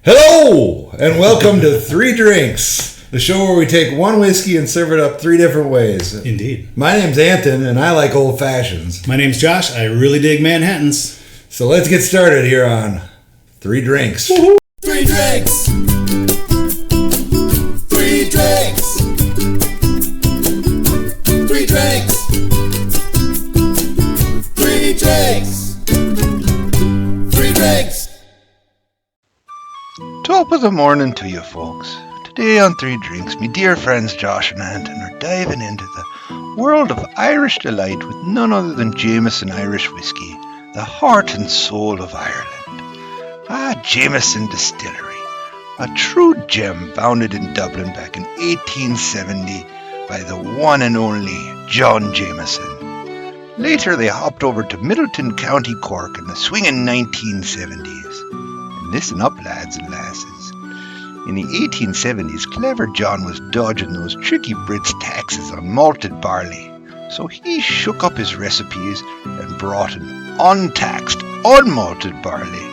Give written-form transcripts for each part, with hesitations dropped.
Hello, and welcome to Three Drinks, the show where we take one whiskey and serve it up three different ways. Indeed. My name's Anton, and I like old fashions. My name's Josh. I really dig Manhattans. So let's get started here on Three Drinks. Woo-hoo. Three drinks. Three drinks. Three drinks. Three drinks. Three drinks. Top of the morning to you folks. Today on Three Drinks, me dear friends Josh and Anton are diving into the world of Irish delight with none other than Jameson Irish whiskey, the heart and soul of Ireland. Jameson Distillery, a true gem founded in Dublin back in 1870 by the one and only John Jameson. Later they hopped over to Middleton, County Cork in the swinging 1970s. And listen up, lads and lasses. In the 1870s, clever John was dodging those tricky Brits' taxes on malted barley. So he shook up his recipes and brought in untaxed, unmalted barley,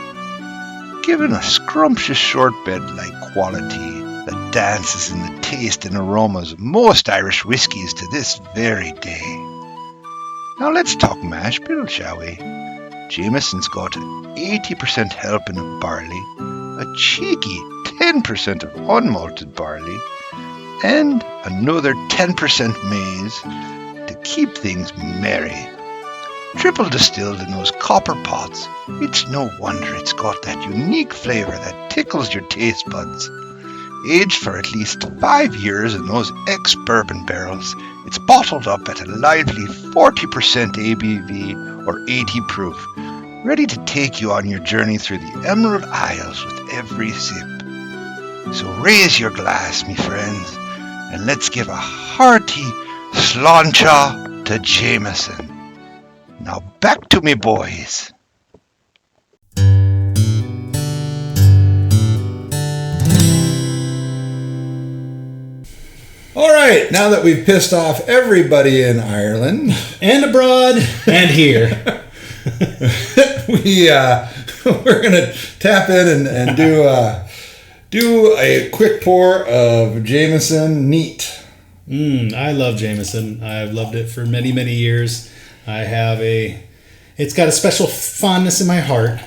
giving a scrumptious shortbed-like quality that dances in the taste and aromas of most Irish whiskies to this very day. Now let's talk mash bill, shall we? Jameson's got 80% helping of barley, a cheeky 10% of unmalted barley, and another 10% maize to keep things merry. Triple distilled in those copper pots, it's no wonder it's got that unique flavour that tickles your taste buds. Aged for at least 5 years in those ex-bourbon barrels, it's bottled up at a lively 40% ABV or 80 proof, ready to take you on your journey through the Emerald Isles with every sip. So raise your glass, me friends, and let's give a hearty sláinte to Jameson. Now back to me boys. All right, now that we've pissed off everybody in Ireland And abroad. And here. we're going to tap in and do a quick pour of Jameson Neat. I love Jameson. I've loved it for many, many years. It's got a special fondness in my heart.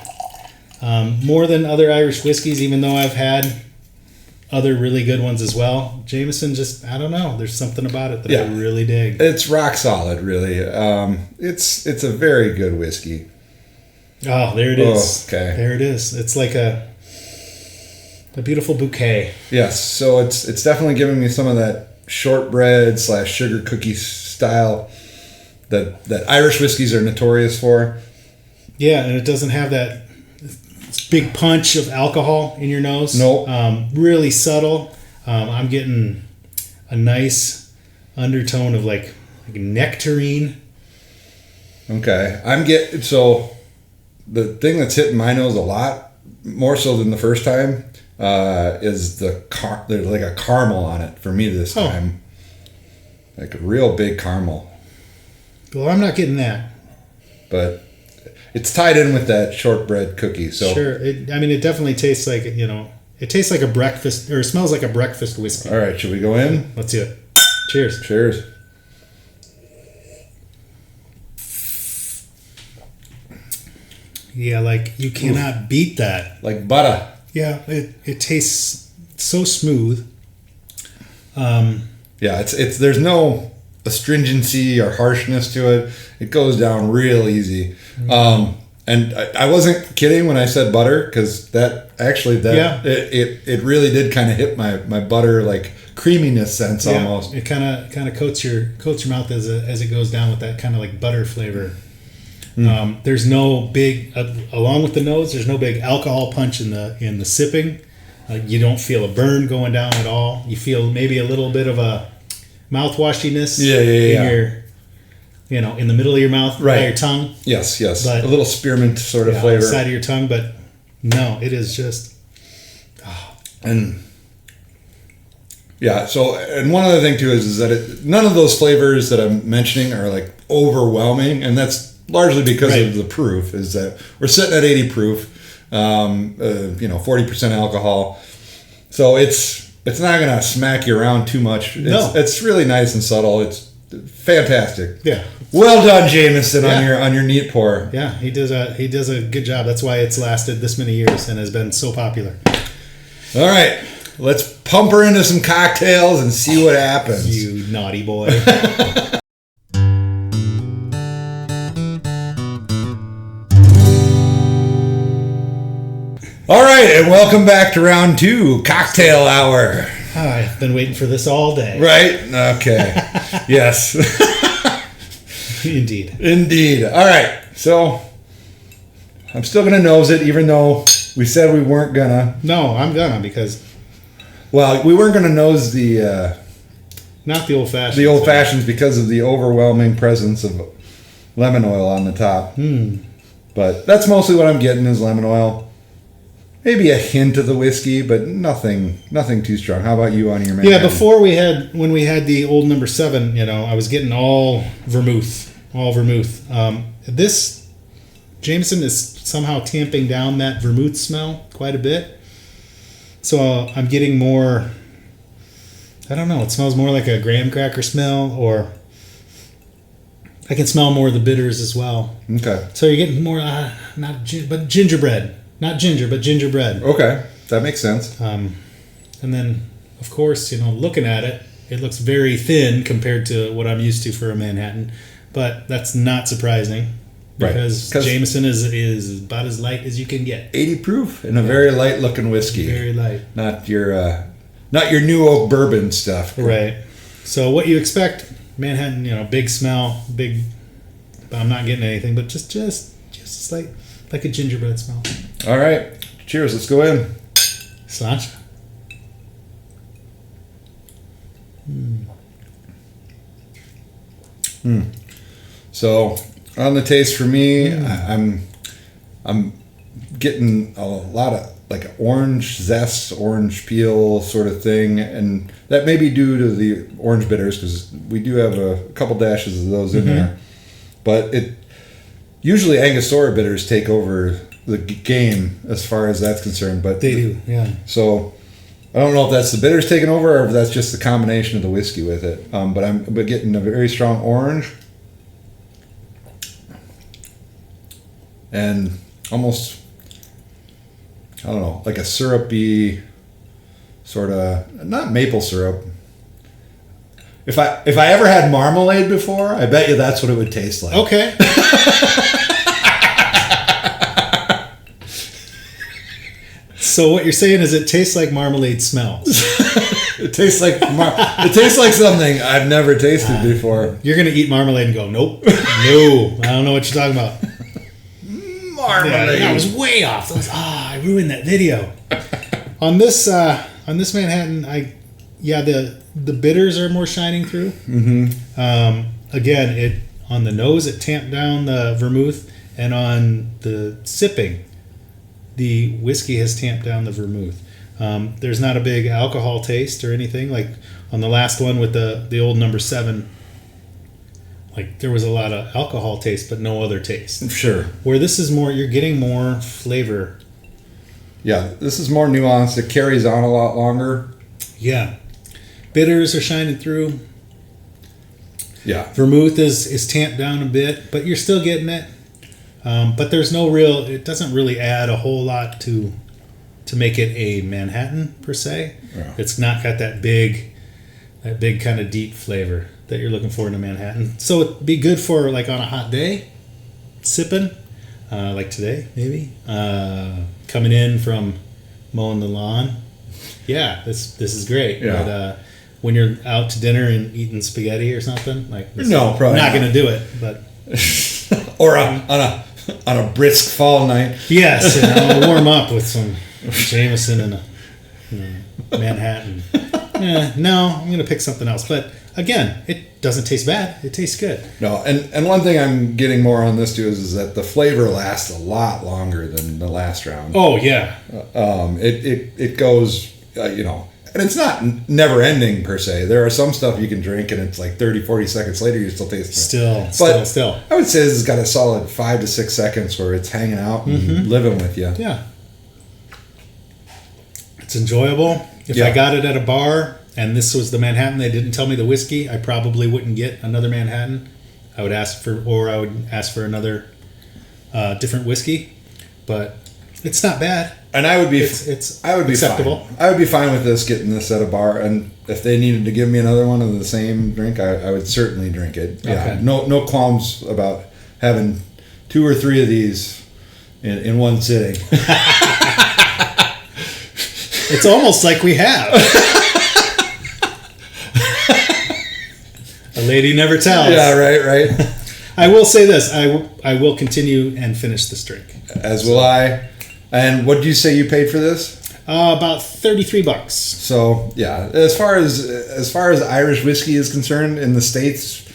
More than other Irish whiskeys, even though I've had other really good ones as well. Jameson just, I don't know. There's something about it that I really dig. It's rock solid, really. It's a very good whiskey. Oh, there it is. Oh, okay. There it is. It's like a beautiful bouquet. Yes, so it's definitely giving me some of that shortbread / sugar cookie style that Irish whiskeys are notorious for. Yeah, and it doesn't have that big punch of alcohol in your nose. Nope. Really subtle. I'm getting a nice undertone of like nectarine. Okay. So the thing that's hitting my nose a lot, more so than the first time, is there's like a caramel on it for me this time. Like a real big caramel. Well, I'm not getting that. But it's tied in with that shortbread cookie. So sure. It definitely tastes like, it tastes like a breakfast, or it smells like a breakfast whiskey. All right, should we go in? Let's do it. Cheers. Cheers. Yeah, like you cannot beat that. Like butter. Yeah, it tastes so smooth. Yeah, it's there's no astringency or harshness to it. It goes down real easy. And I wasn't kidding when I said butter, because it really did kind of hit my butter like creaminess sense almost. It kind of coats your mouth as it goes down with that kind of like butter flavor. There's no big along with the nose. There's no big alcohol punch in the sipping. You don't feel a burn going down at all. You feel maybe a little bit of a mouthwashiness in your, in the middle of your mouth, right by your tongue. Yes. But, a little spearmint sort of flavor. Side of your tongue, but no, it is just... And... Yeah, so, and one other thing too is that none of those flavors that I'm mentioning are like overwhelming, and that's largely because of the proof, is that we're sitting at 80 proof. 40% alcohol. So it's not going to smack you around too much. It's really nice and subtle. It's fantastic. Yeah. Well done, Jameson, on your neat pour. Yeah, he does a good job. That's why it's lasted this many years and has been so popular. All right, let's pump her into some cocktails and see what happens. You naughty boy. All right, and welcome back to round 2, cocktail hour. I've been waiting for this all day. Right? Okay. Yes. Indeed. All right, so I'm still going to nose it, even though we said we weren't going to. No, I'm gonna because... Well, we weren't going to nose the... not the old-fashioned. The old-fashions because of the overwhelming presence of lemon oil on the top. But that's mostly what I'm getting is lemon oil. Maybe a hint of the whiskey, but nothing too strong. How about you on your Manhattan? Yeah, before when we had the old number 7, I was getting all vermouth. This Jameson is somehow tamping down that vermouth smell quite a bit. So I'm getting more, I don't know, it smells more like a graham cracker smell, or I can smell more of the bitters as well. Okay. So you're getting more, but gingerbread. Not ginger, but gingerbread. Okay, that makes sense. And then, of course, looking at it, it looks very thin compared to what I'm used to for a Manhattan. But that's not surprising because Jameson is about as light as you can get. 80 proof and a very light-looking whiskey. Very light. Not your new oak bourbon stuff. Right. So what you expect, Manhattan, big smell, big. I'm not getting anything, but just slight. Like a gingerbread smell. All right. Cheers. Let's go in. Sláinte. So, on the taste for me, I'm getting a lot of like orange zest, orange peel sort of thing, and that may be due to the orange bitters because we do have a couple dashes of those in there. But usually Angostura bitters take over the game as far as that's concerned. But they do, yeah. So I don't know if that's the bitters taking over or if that's just the combination of the whiskey with it. But I'm getting a very strong orange and almost, I don't know, like a syrupy sort of, not maple syrup. If I ever had marmalade before, I bet you that's what it would taste like. Okay. So what you're saying is it tastes like marmalade smells. It tastes like something I've never tasted before. You're gonna eat marmalade and go, nope, no, I don't know what you're talking about. Marmalade. Yeah, I was way off. I ruined that video. On this Manhattan, the bitters are more shining through. Again, on the nose it tamped down the vermouth, and on the sipping, the whiskey has tamped down the vermouth. There's not a big alcohol taste or anything. Like on the last one with the old number 7, like there was a lot of alcohol taste, but no other taste. Sure. Where this is more, you're getting more flavor. Yeah, this is more nuanced. It carries on a lot longer. Yeah. Bitters are shining through. Yeah. Vermouth is tamped down a bit, but you're still getting it. But there's it doesn't really add a whole lot to make it a Manhattan per se. Yeah. It's not got that big kind of deep flavor that you're looking for in a Manhattan. So it'd be good for like on a hot day, sipping, like today maybe, coming in from mowing the lawn. Yeah, this is great. Yeah. But when you're out to dinner and eating spaghetti or something, like no, probably not going to do it, but or on a brisk fall night. Yes, warm up with some Jameson and a Manhattan. No, I'm going to pick something else. But again, it doesn't taste bad. It tastes good. No, and one thing I'm getting more on this too is that the flavor lasts a lot longer than the last round. Oh yeah. It goes, and it's not never ending per se. There are some stuff you can drink and it's like 30, 40 seconds later you still taste it. Still. I would say this has got a solid 5 to 6 seconds where it's hanging out and living with you. Yeah. It's enjoyable. If Yeah. I got it at a bar and this was the Manhattan, they didn't tell me the whiskey, I probably wouldn't get another Manhattan. I would ask for another different whiskey, but it's not bad. And I would be acceptable. fine. I would be fine with this, getting this at a bar, and if they needed to give me another one of the same drink, I would certainly drink it. Yeah, Okay. no qualms about having 2 or 3 of these in one sitting. It's almost like we have. A lady never tells. Yeah, right. I will say this. I will continue and finish this drink. As will I. And what did you say you paid for this? About $33. So yeah, as far as Irish whiskey is concerned in the States,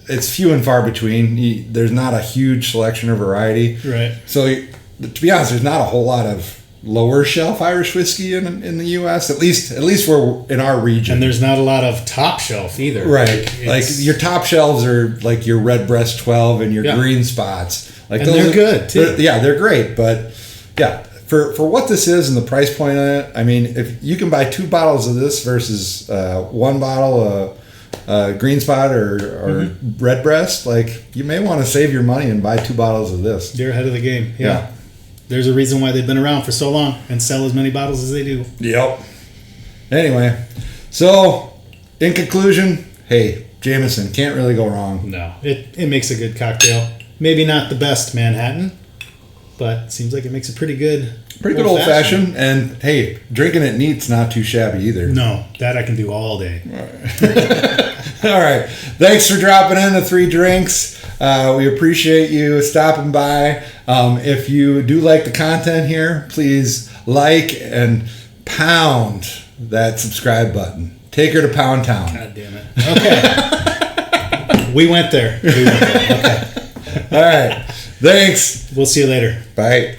it's few and far between. There's not a huge selection or variety. Right. So to be honest, there's not a whole lot of lower shelf Irish whiskey in the U.S. At least we're in our region. And there's not a lot of top shelf either. Right. Like your top shelves are like your Redbreast 12 and your Green Spots. Like and they're good too. They're great, but yeah. For what this is and the price point on it, I mean, if you can buy 2 bottles of this versus 1 bottle of Green Spot or Redbreast, like you may want to save your money and buy 2 bottles of this. You're ahead of the game. Yeah. There's a reason why they've been around for so long and sell as many bottles as they do. Yep. Anyway, so in conclusion, hey, Jameson, can't really go wrong. No, it makes a good cocktail. Maybe not the best Manhattan, but it seems like it makes a pretty good old fashioned. And hey, drinking it neat's not too shabby either. No, that I can do all day. All right. Thanks for dropping in the 3 drinks. We appreciate you stopping by. If you do like the content here, please like and pound that subscribe button. Take her to Pound Town. God damn it. Okay. We went there. Okay. All right. Thanks. We'll see you later. Bye.